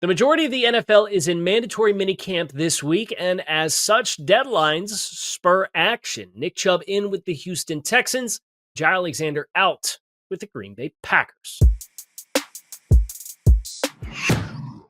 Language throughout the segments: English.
The majority of the NFL is in mandatory minicamp this week, and as such, deadlines spur action. Nick Chubb in with the Houston Texans, Jaire Alexander out with the Green Bay Packers.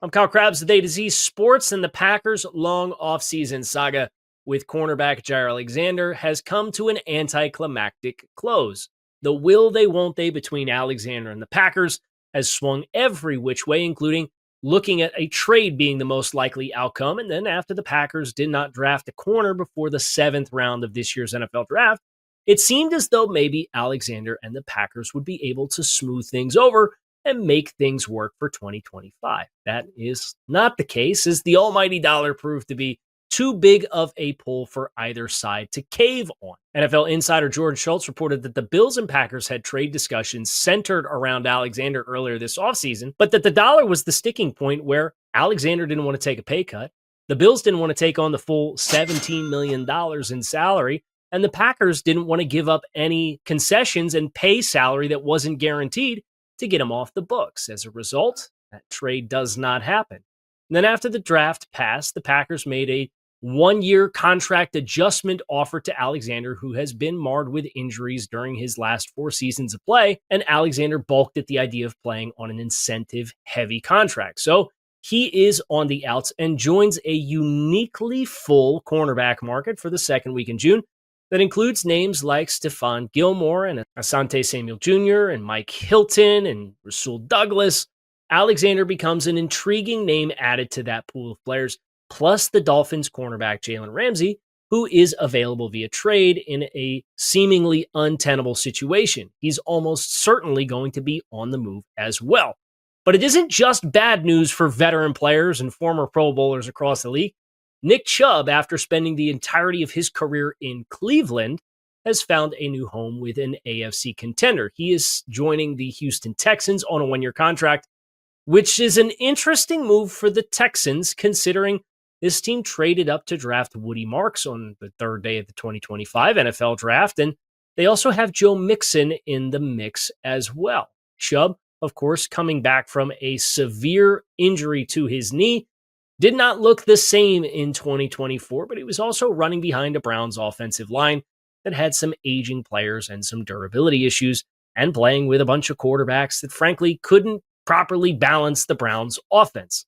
I'm Kyle Krabs, the A to Z Sports, and the Packers' long offseason saga with cornerback Jaire Alexander has come to an anticlimactic close. The will they, won't they between Alexander and the Packers has swung every which way, including looking at a trade being the most likely outcome. And then after the Packers did not draft a corner before the 7th round of this year's NFL draft, it seemed as though maybe Alexander and the Packers would be able to smooth things over and make things work for 2025. That is not the case, as the almighty dollar proved to be too big of a pull for either side to cave on. NFL insider George Schultz reported that the Bills and Packers had trade discussions centered around Alexander earlier this offseason, but that the dollar was the sticking point where Alexander didn't want to take a pay cut, the Bills didn't want to take on the full $17 million in salary, and the Packers didn't want to give up any concessions and pay salary that wasn't guaranteed to get him off the books. As a result, that trade does not happen. And then after the draft passed, the Packers made a one-year contract adjustment offer to Alexander, who has been marred with injuries during his last 4 seasons of play, and Alexander balked at the idea of playing on an incentive-heavy contract. So he is on the outs and joins a uniquely full cornerback market for the second week in June that includes names like Stephon Gilmore and Asante Samuel Jr. and Mike Hilton and Rasul Douglas. Alexander becomes an intriguing name added to that pool of players, plus the Dolphins cornerback Jalen Ramsey, who is available via trade in a seemingly untenable situation. He's almost certainly going to be on the move as well. But it isn't just bad news for veteran players and former Pro Bowlers across the league. Nick Chubb, after spending the entirety of his career in Cleveland, has found a new home with an AFC contender. He is joining the Houston Texans on a 1-year contract, which is an interesting move for the Texans, considering this team traded up to draft Woody Marks on the 3rd day of the 2025 NFL draft, and they also have Joe Mixon in the mix as well. Chubb, of course, coming back from a severe injury to his knee, did not look the same in 2024, but he was also running behind a Browns offensive line that had some aging players and some durability issues, and playing with a bunch of quarterbacks that frankly couldn't properly balance the Browns offense.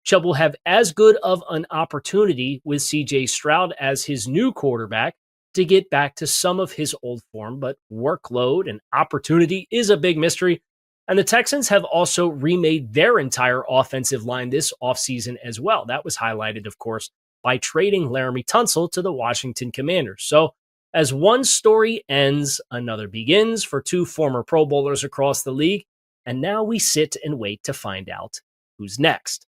Chubb will have as good of an opportunity with CJ Stroud as his new quarterback to get back to some of his old form, but workload and opportunity is a big mystery. And the Texans have also remade their entire offensive line this offseason as well. That was highlighted, of course, by trading Laramie Tunsil to the Washington Commanders. So as one story ends, another begins for 2 former Pro Bowlers across the league. And now we sit and wait to find out who's next.